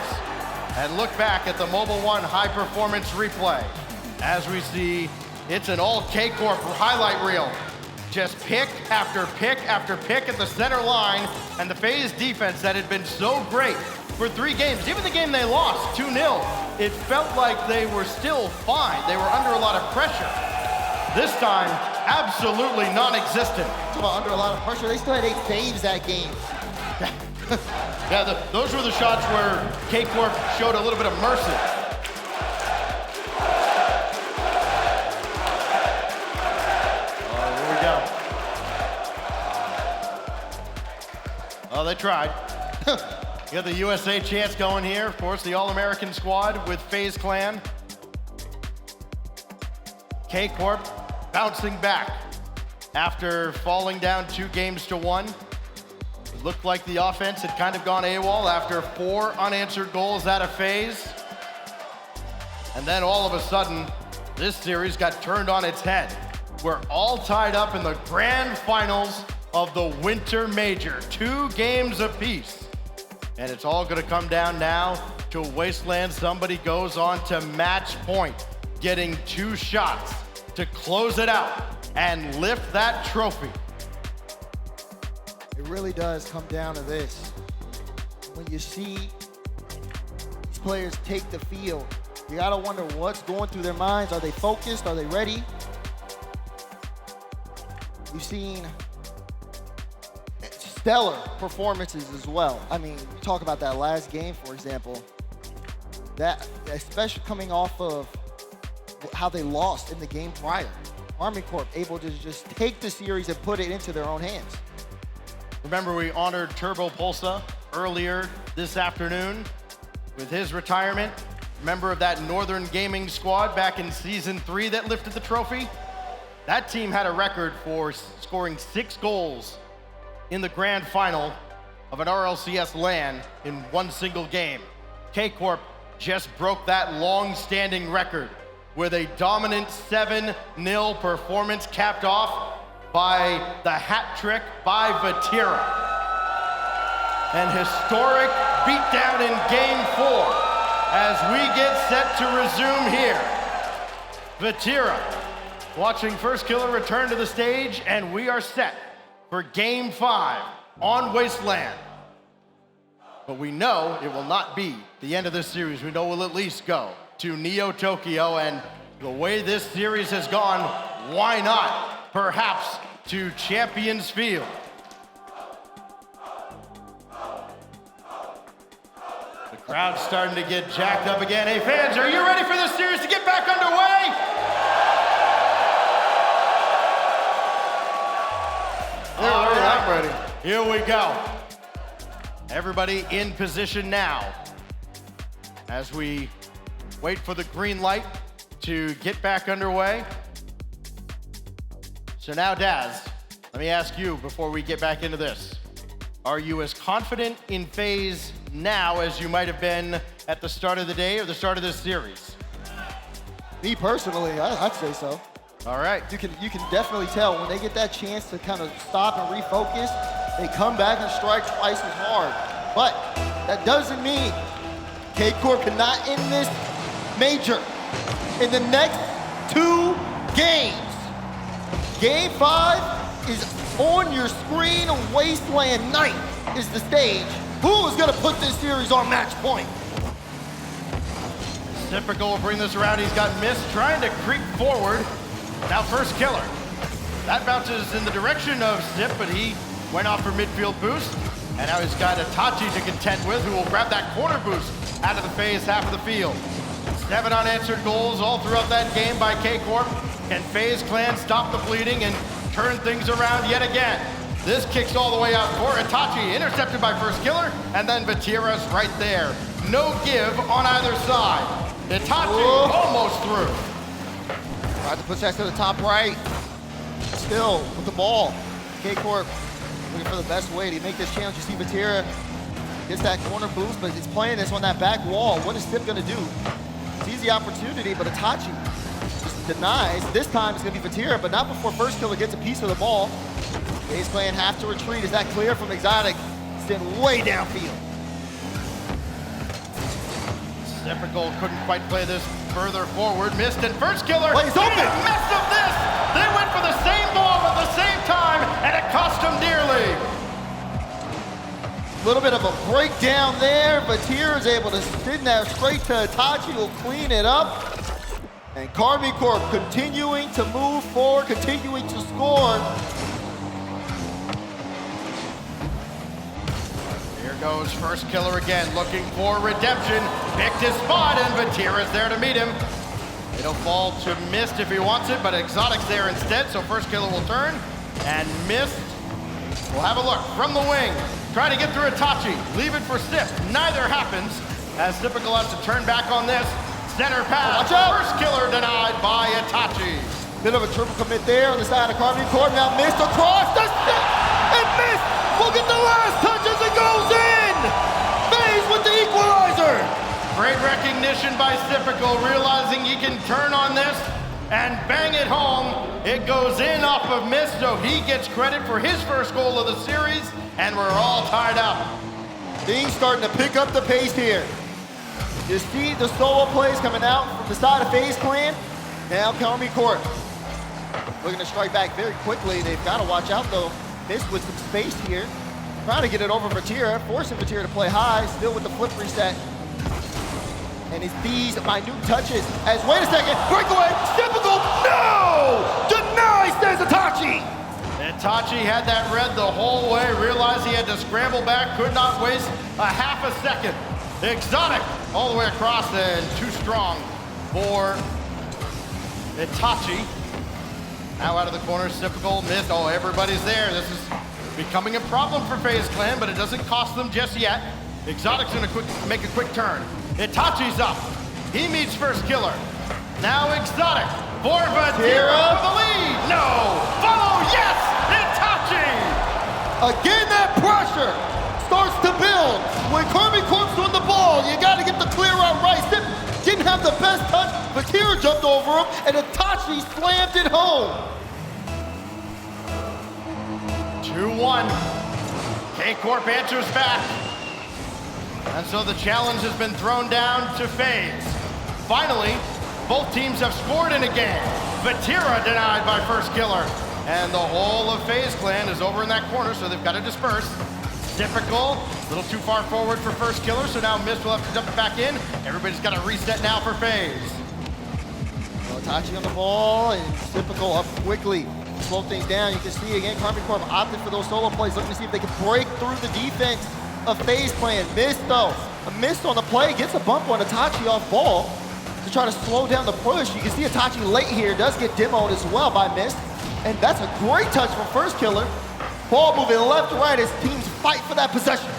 and look back at the Mobile One high performance replay as we see it's an all K-Corp highlight reel. Just pick after pick after pick at the center line, and the FaZe defense that had been so great for 3 games, even the game they lost 2-0, it felt like they were still fine. They were under a lot of pressure. This time, absolutely non-existent. Talk about under a lot of pressure. They still had 8 saves that game. Yeah, those were the shots where K-Corp showed a little bit of mercy. Oh, here we go. Oh, they tried. You got the USA chance going here. Of course, the All-American squad with FaZe Clan. K-Corp bouncing back after falling down 2-1. It looked like the offense had kind of gone AWOL after 4 unanswered goals out of FaZe. And then all of a sudden, this series got turned on its head. We're all tied up in the grand finals of the Winter Major, 2 games apiece. And it's all gonna come down now to Wasteland. Somebody goes on to match point, getting 2 shots to close it out and lift that trophy. It really does come down to this. When you see these players take the field, you gotta wonder what's going through their minds. Are they focused? Are they ready? We've seen stellar performances as well. I mean, talk about that last game, for example. That, especially coming off of how they lost in the game prior. Karmine Corp able to just take the series and put it into their own hands. Remember, we honored Turbo Pulsa earlier this afternoon with his retirement. Member of that Northern Gaming squad back in Season 3 that lifted the trophy. That team had a record for scoring 6 goals in the grand final of an RLCS LAN in 1 single game. K-Corp just broke that long-standing record with a dominant 7-0 performance capped off by the hat trick by Vatira. An historic beatdown in Game 4 as we get set to resume here. Vatira watching First Killer return to the stage, and we are set for Game 5 on Wasteland. But we know it will not be the end of this series. We know we'll at least go to Neo Tokyo, and the way this series has gone, why not perhaps to Champions Field? The crowd's starting to get jacked up again. Hey fans, are you ready for this series to get back underway? All right, I'm ready. Here we go. Everybody in position now as we wait for the green light to get back underway. So now, Daz, let me ask you before we get back into this. Are you as confident in FaZe now as you might have been at the start of the day or the start of this series? Me personally, I'd say so. All right. You can definitely tell when they get that chance to kind of stop and refocus, they come back and strike twice as hard. But that doesn't mean K-Corp cannot end this major in the next 2 games. Game 5 is on your screen. Wasteland Night is the stage. Who is gonna put this series on match point? Typical will bring this around. He's got Mist trying to creep forward. Now First Killer. That bounces in the direction of Sip, but he went off for midfield boost. And now he's got Itachi to contend with, who will grab that corner boost out of the FaZe half of the field. 7 unanswered goals all throughout that game by K-Corp. Can FaZe Clan stop the bleeding and turn things around yet again? This kicks all the way out for Itachi, intercepted by First Killer, and then Vatira's right there. No give on either side. Itachi almost through. Tried to push that to the top right. Still with the ball. K-Corp looking for the best way to make this challenge. You see Vatira gets that corner boost, but he's playing this on that back wall. What is Sip gonna do? Sees the opportunity, but Itachi just denies. This time it's gonna be Vatira, but not before First Killer gets a piece of the ball. FaZe Clan have to retreat. Is that clear from Exotic? Sent way downfield. Typical couldn't quite play this further forward. Missed, and First Killer Plays open. mess of this. They went for the same ball at the same time, and it cost them dearly. A little bit of a breakdown there. Vatira is able to send that straight to Itachi, who will clean it up. And Karmine Corp continuing to move forward, continuing to score. Here goes First Killer again, looking for redemption. Picked his spot, and Vatira's there to meet him. It'll fall to Mist if he wants it, but Exotic's there instead, so First Killer will turn, and Mist will have a look from the wing. Try to get through Itachi, leave it for Sip. Neither happens, as Typical has to turn back on this. Center pass, Watch out. First Killer denied by Itachi. Bit of a triple commit there on the side of Karmine Corp. Now Mist across the stick, and Mist will get the last touch as it goes in. FaZe with the equalizer. Great recognition by Typical, realizing he can turn on this and bang it home. It goes in off of Mist, so he gets credit for his first goal of the series, and we're all tied up. Things starting to pick up the pace here. You see the solo plays coming out from the side of FaZe Clan. Now Karmine Corp looking to strike back very quickly. They've got to watch out though. Mist with some space here. Trying to get it over Vatira, forcing Vatira to play high, still with the flip reset. And it's these minute touches as, wait a second, breakaway, Typical, no! Denies, says Itachi! Itachi had that red the whole way, realized he had to scramble back, could not waste a half a second. Exotic all the way across and too strong for Itachi. Now out of the corner, Typical, Mist, oh, everybody's there. This is becoming a problem for FaZe Clan, but it doesn't cost them just yet. Exotic's gonna make a quick turn. Itachi's up. He meets First Killer. Now Exotic for Vatira for the lead. No, follow, yes, Itachi. Again, that pressure starts to build. When Karmine Corp's on the ball, you gotta get the clear out right. Sip didn't have the best touch. Vatira jumped over him, and Itachi slammed it home. 2-1. K-Corp answers back. And so the challenge has been thrown down to FaZe. Finally, both teams have scored in a game. Vatira denied by First Killer. And the whole of FaZe clan is over in that corner, so they've got to disperse. Typical, a little too far forward for First Killer, so now Mist will have to jump it back in. Everybody's got to reset now for FaZe. Well, Itachi on the ball, and Typical up quickly. Slow things down. You can see again, Karmine Corp opted for those solo plays, looking to see if they can break through the defense of FaZe clan. Mist though, a miss on the play, gets a bump on Itachi off ball to try to slow down the push. You can see Itachi late here, does get demoed as well by Mist. And that's a great touch from First Killer. Ball moving left to right as teams fight for that possession.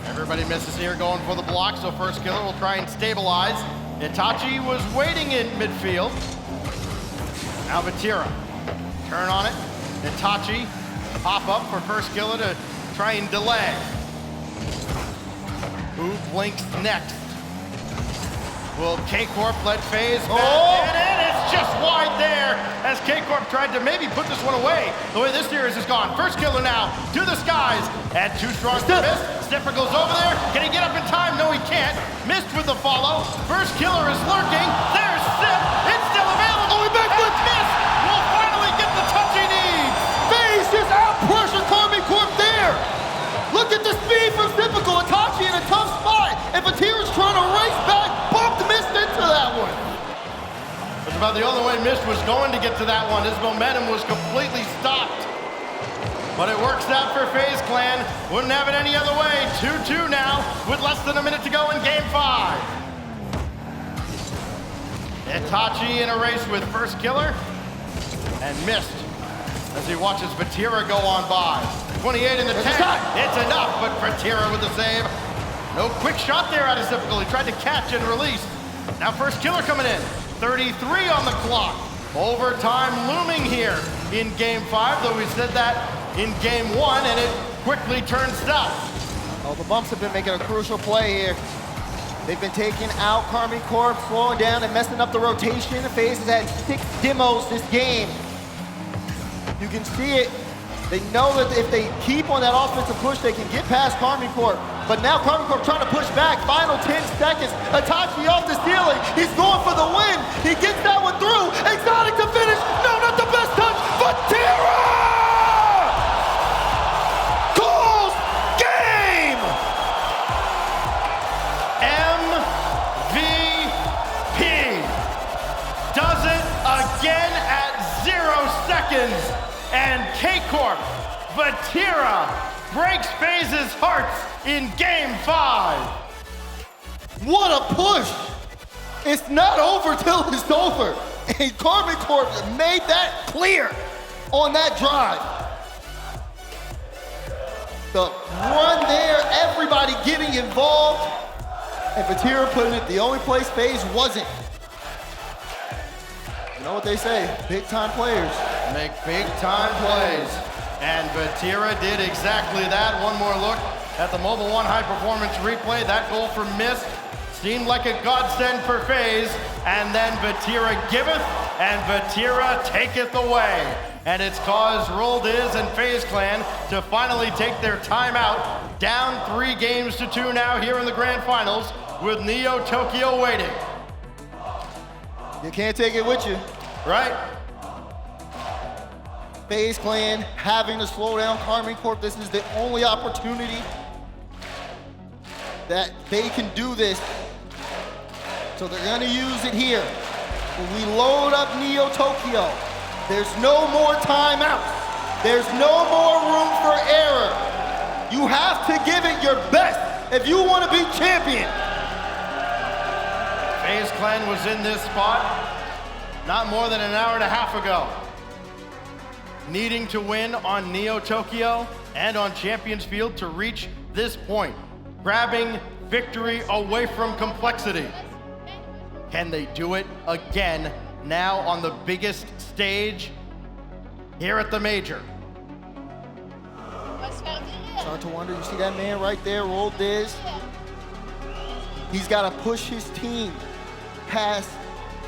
Everybody misses here going for the block, so First Killer will try and stabilize. Itachi was waiting in midfield. Now Vatira, turn on it. Itachi, pop up for First Killer to try and delay. Who blinks next? Will K-Corp let FaZe back in? It's just wide there as K-Corp tried to maybe put this one away. The way this series has gone. First Killer now to the skies. And too strong for Mist. Sniffer goes over there. Can he get up in time? No, he can't. Mist with the follow. First Killer is lurking. There's Sip. It's still available. Oh, he backflipped. Mist will finally get the touch he needs. FaZe just out-pressure Karmine Corp there. Look at the speed from Typical. Itachi in a tough spot. And Vatira's trying to race back. Bumped Mist into that one. That's about the only way Mist was going to get to that one. His momentum was completely stopped. But it works out for FaZe clan. Wouldn't have it any other way. 2-2 now with less than a minute to go in game 5. Itachi in a race with First Killer and Mist as he watches Vatira go on by. 28 in the tank. It's enough, but Vatira with the save. No quick shot there out of Typical. He tried to catch and release. Now First Killer coming in. 33 on the clock. Overtime looming here in game 5, though we said that in game 1, and it quickly turned south. Oh, the bumps have been making a crucial play here. They've been taking out Karmine Corp, slowing down and messing up the rotation. FaZe has had 6 demos this game. You can see it. They know that if they keep on that offensive push, they can get past Karmine Corp. But now Karmine Corp trying to push back. Final 10 seconds. Itachi off the ceiling. He's going for the win. He gets that one through. Exotic to finish. No, not the best touch. Vatira! Calls game! MVP does it again at 0 seconds. And K-Corp, Vatira breaks FaZe's hearts in game 5. What a push! It's not over till it's over. And Karmine Corp made that clear on that drive. The run there, everybody getting involved. And Vatira putting it the only place FaZe wasn't. You know what they say, big time players make big time plays. And Vatira did exactly that. One more look at the Mobile One high performance replay. That goal for Mist seemed like a godsend for FaZe. And then Vatira giveth and Vatira taketh away. And it's caused Roldiz and FaZe clan to finally take their timeout. Down 3 games to 2 now here in the grand finals with Neo Tokyo waiting. You can't take it with you. Right? FaZe clan having to slow down Karmine Corp. This is the only opportunity that they can do this. So they're gonna use it here. When we load up Neo Tokyo, there's no more timeouts. There's no more room for error. You have to give it your best if you want to be champion. FaZe clan was in this spot not more than an hour and a half ago. Needing to win on Neo Tokyo and on Champions Field to reach this point. Grabbing victory away from complexity. Can they do it again now on the biggest stage here at the Major? Start to wonder, you see that man right there, Roldiz? He's got to push his team past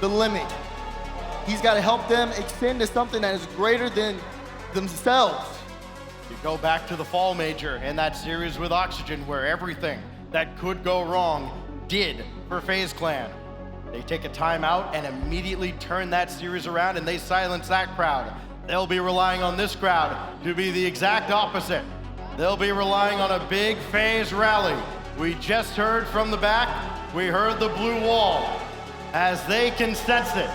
the limit. He's got to help them extend to something that is greater than themselves. You go back to the Fall Major and that series with Oxygen where everything that could go wrong did for FaZe Clan. They take a timeout and immediately turn that series around, and they silence that crowd. They'll be relying on this crowd to be the exact opposite. They'll be relying on a big FaZe rally. We just heard from the back, we heard the blue wall. As they can sense it,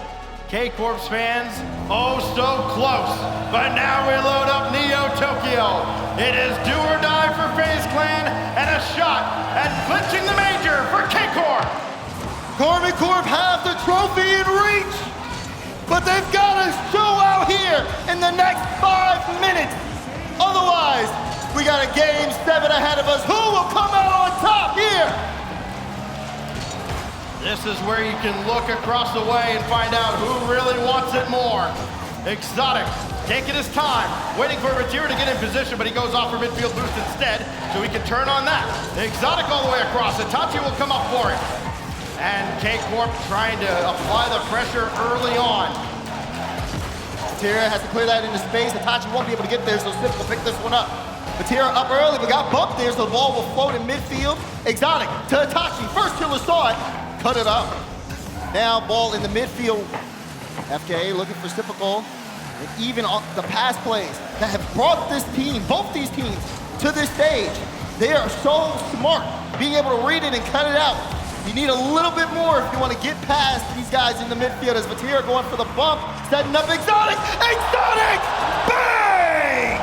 K-Corp's fans, oh so close. But now we load up Neo Tokyo. It is do or die for FaZe Clan and a shot at clinching the major for K-Corp. Karmine Corp have the trophy in reach, but they've got to show out here in the next 5 minutes. Otherwise, we got a game 7 ahead of us. Who will come out on top here? This is where you can look across the way and find out who really wants it more. Exotic taking his time, waiting for Vatira to get in position, but he goes off for midfield boost instead, so he can turn on that. Exotic all the way across. Itachi will come up for it. And K-Corp trying to apply the pressure early on. Vatira has to clear that into space. Itachi won't be able to get there, so Sip will pick this one up. Vatira up early, but got bumped there, so the ball will float in midfield. Exotic to Itachi. First killer saw it, cut it up. Now ball in the midfield. FKA looking for Sipical. And even on the pass plays that have brought this team, both these teams, to this stage. They are so smart, being able to read it and cut it out. You need a little bit more if you want to get past these guys in the midfield. As Vatira going for the bump, setting up Exotic. Exotic! Bang!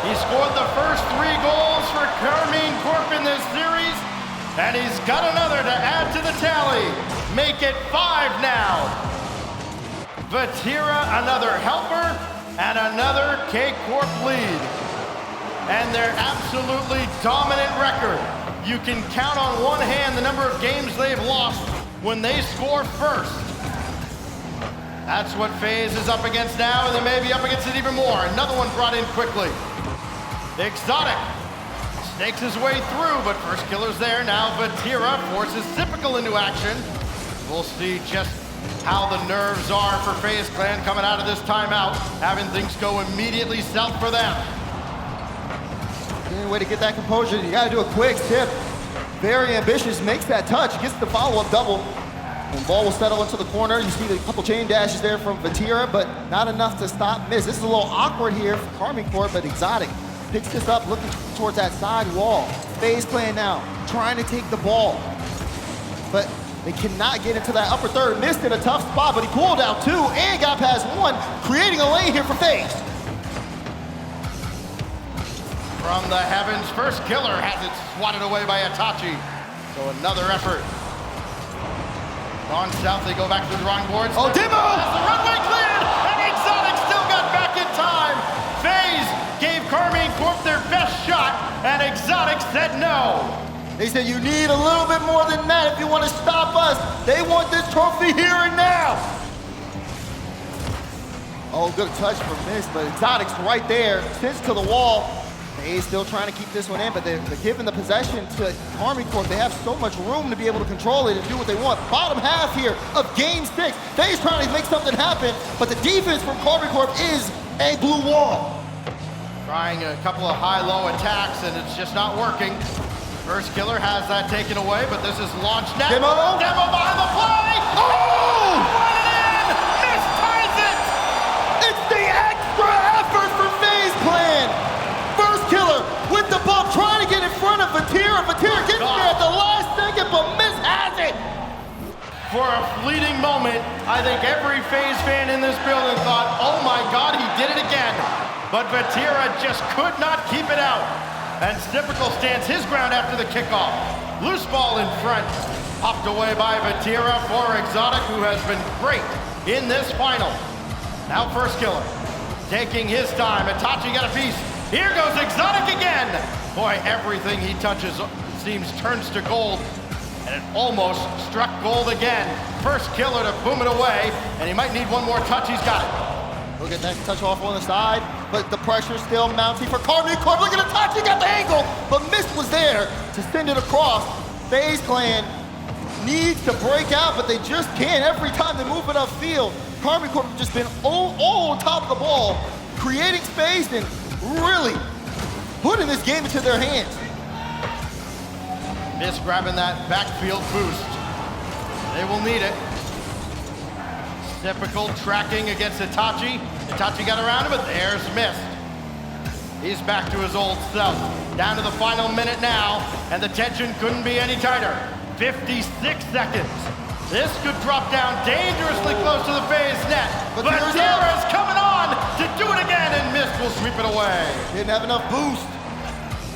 He scored the first 3 goals for Karmine Corp in this series, and he's got another to add to the tally. Make it 5 now. Vatira, another helper, and another K-Corp lead. And their absolutely dominant record. You can count on one hand the number of games they've lost when they score first. That's what FaZe is up against now, and they may be up against it even more. Another one brought in quickly. Exotic snakes his way through, but first killer's there. Now Vatira forces Sipical into action. We'll see just how the nerves are for FaZe Clan coming out of this timeout, having things go immediately south for them. Way to get that composure. You got to do a quick tip. Very ambitious, makes that touch, gets the follow-up double. And ball will settle into the corner. You see the couple chain dashes there from Vatira, but not enough to stop Miss. This is a little awkward here for Karmine Corp, but Exotic picks this up, looking towards that side wall. FaZe Clan now, trying to take the ball. But they cannot get into that upper third. Missed in a tough spot, but he pulled out 2 and got past 1, creating a lane here for FaZe. From the heavens, first killer has it swatted away by Itachi. So another effort. Gone south, they go back to the drawing boards. Oh, Demo! Has the runway cleared, and Exotic still got back in time. FaZe gave Karmine Corp their best shot, and Exotic said no. They said you need a little bit more than that if you want to stop us. They want this trophy here and now. Oh, good touch from Miss, but Exotic's right there, sits to the wall. FaZe still trying to keep this one in, but they're giving the possession to Karmine Corp. They have so much room to be able to control it and do what they want. Bottom half here of game 6. FaZe trying to make something happen, but the defense from Karmine Corp is a blue wall. Trying a couple of high-low attacks, and it's just not working. First killer has that taken away, but this is launched now. Demo! Demo behind the play! Oh! Run it in! Miss ties it! It's the extra effort for FaZe Clan. First killer with the bump, trying to get in front of Vatira. Vatira gets there at the last second, but Miss has it. For a fleeting moment, I think every FaZe fan in this building thought, oh my God, he did it again. But Vatira just could not keep it out. And Sipical stands his ground after the kickoff. Loose ball in front, popped away by Vatira for Exotic, who has been great in this final. Now first killer, taking his time. Itachi got a piece. Here goes Exotic again. Boy, everything he touches seems turns to gold. And it almost struck gold again. First killer to boom it away, and he might need one more touch. He's got it. Look at that touch off on the side, but the pressure still mounting for Karmine Corp. Look at Itachi, got the angle, but Miss was there to send it across. FaZe Clan needs to break out, but they just can't. Every time they move it upfield, Karmine Corp have just been all on top of the ball, creating space and really putting this game into their hands. Miss grabbing that backfield boost. They will need it. Typical tracking against Itachi. Itachi got around him, but there's Miss. He's back to his old self. Down to the final minute now, and the tension couldn't be any tighter. 56 seconds. This could drop down dangerously close to the FaZe net. But Tira's coming on to do it again, and Miss will sweep it away. Didn't have enough boost.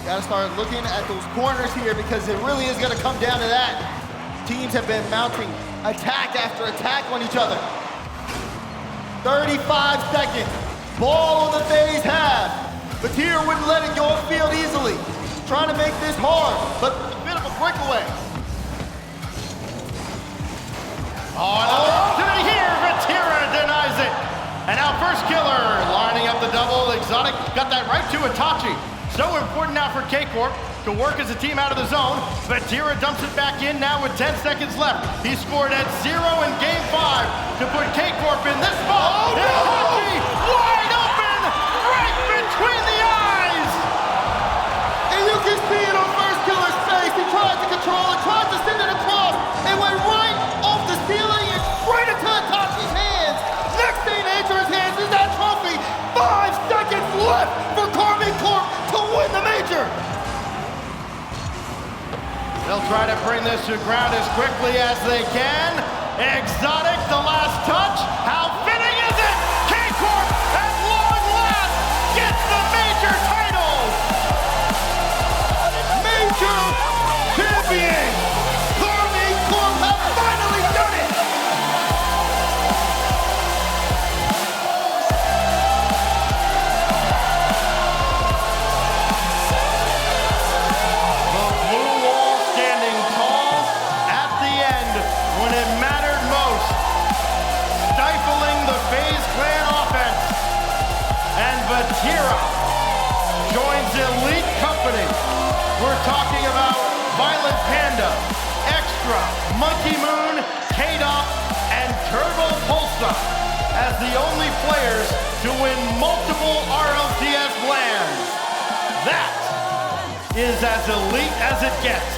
Gotta start looking at those corners here because it really is gonna come down to that. Teams have been mounting attack after attack on each other. 35 seconds. Ball on the FaZe half. Fatira wouldn't let it go upfield easily. Trying to make this hard, but a bit of a breakaway. Oh, an opportunity here. Fatira denies it. And now first killer lining up the double. Exotic got that right to Itachi. So important now for K-Corp to work as a team out of the zone. Fatira dumps it back in now with 10 seconds left. He scored at 0 in game 5 to put K-Corp in this spot. Itachi wide open, right between the eyes. And you can see it on first killer's face. He tried to control it, tried to send it across. It went right off the ceiling and straight into Itachi's hands. Next thing to enter his hands is that trophy. 5 seconds left for Karmine Corp to win the major. They'll try to bring this to ground as quickly as they can. Exotic, the last touch. How fitting is it? K-Corp, at long last, gets the major title. Major champion. Karmine Corp have finally done it. The blue wall standing tall at the end when it mattered most. Stifling the FaZe Clan offense. And Vatira joins elite company. We're talking about Violent Panda, Extra, Monkey Moon, K-Dop, and Turbo Pulsa as the only players to win multiple RLCS lands. That is as elite as it gets.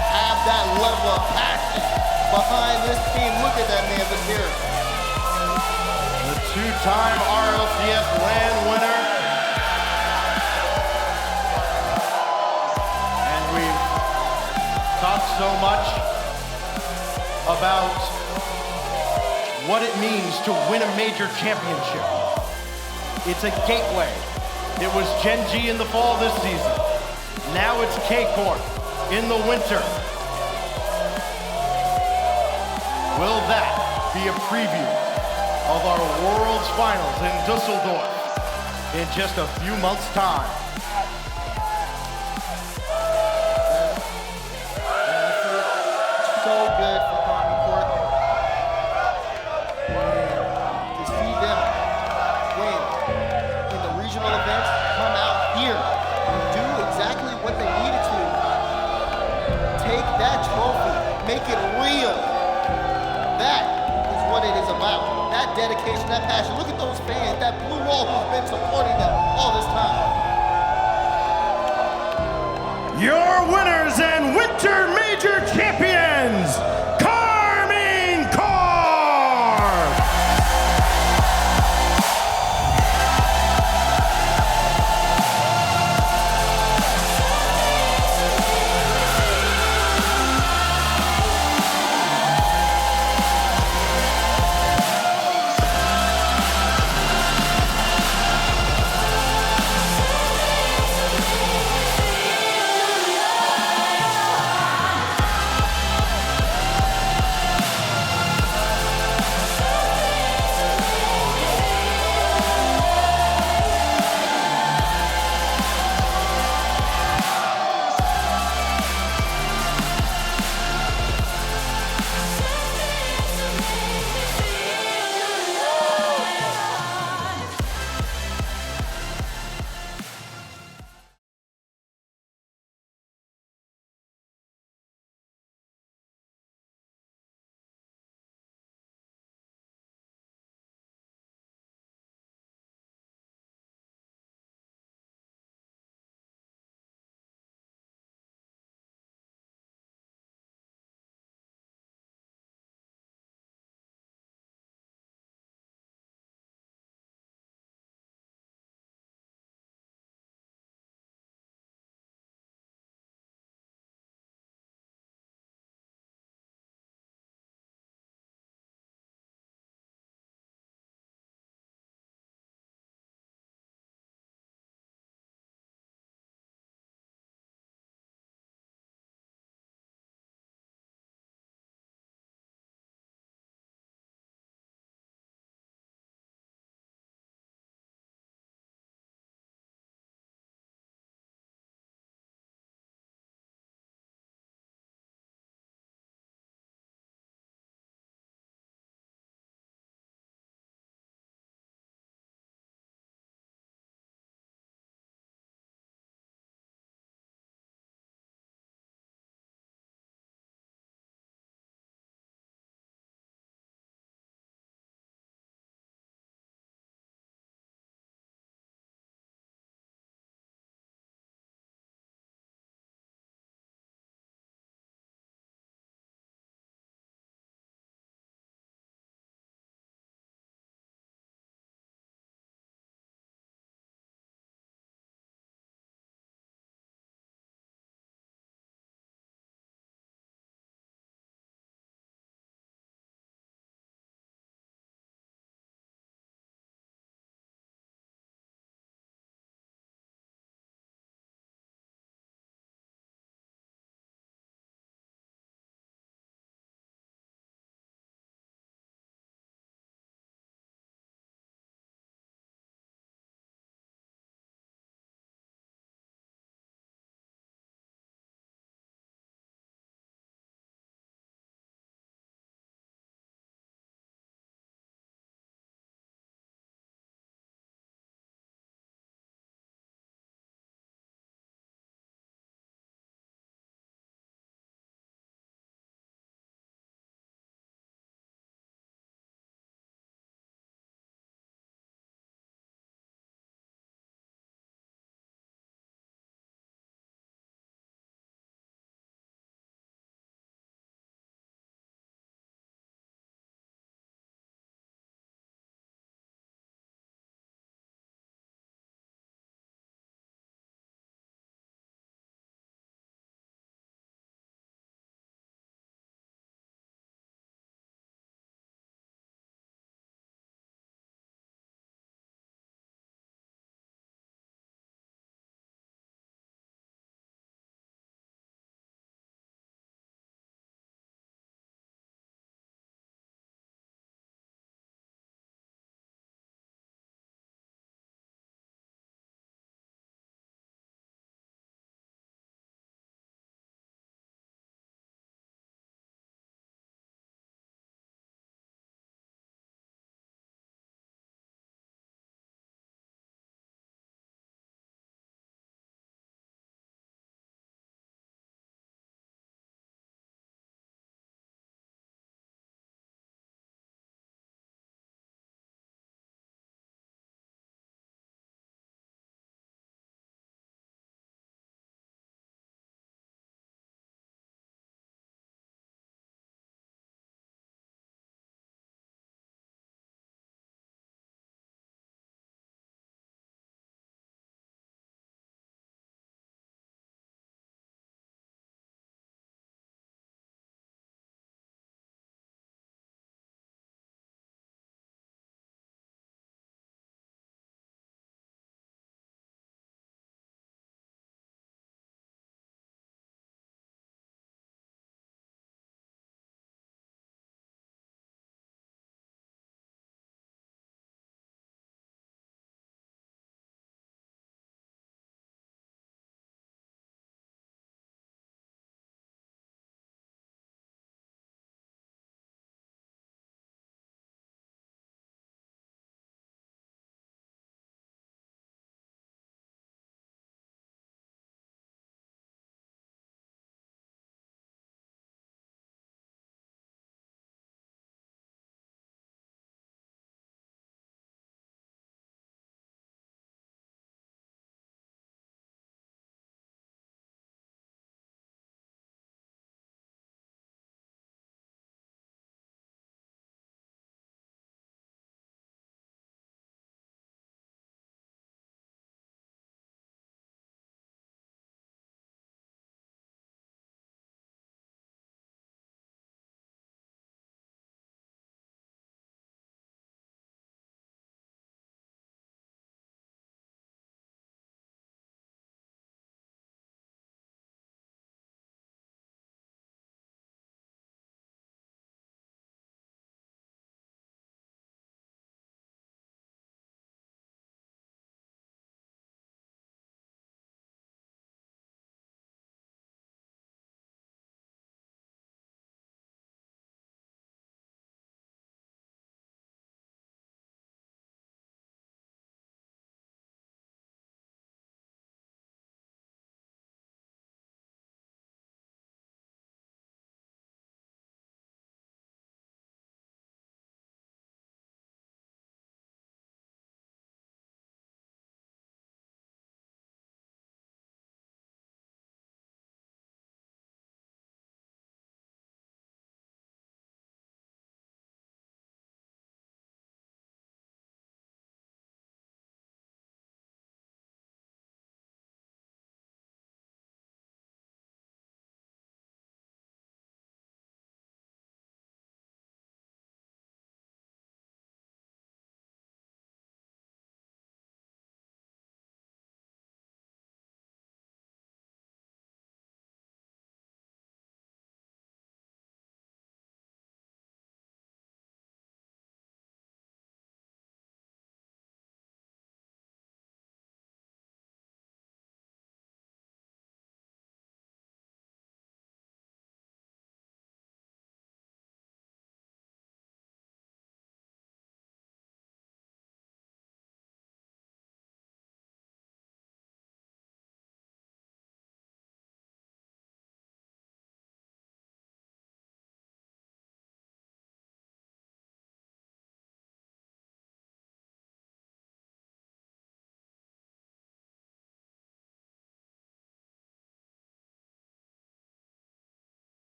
Have that level of passion behind this team. Look at that man, Fatira. The two-time RLCS LAN winner. And we've talked so much about what it means to win a major championship. It's a gateway. It was Gen G in the fall this season. Now it's K-Corp in the winter. Will that be a preview of our World's Finals in Dusseldorf in just a few months' time? So good for Karmine Corp. And to see them win in the regional events, come out here and do exactly what they needed to. Take that trophy, make it real. That is what it is about. That dedication, that passion. Look at those fans, that blue wall who's been supporting them all this time. Your winners and winter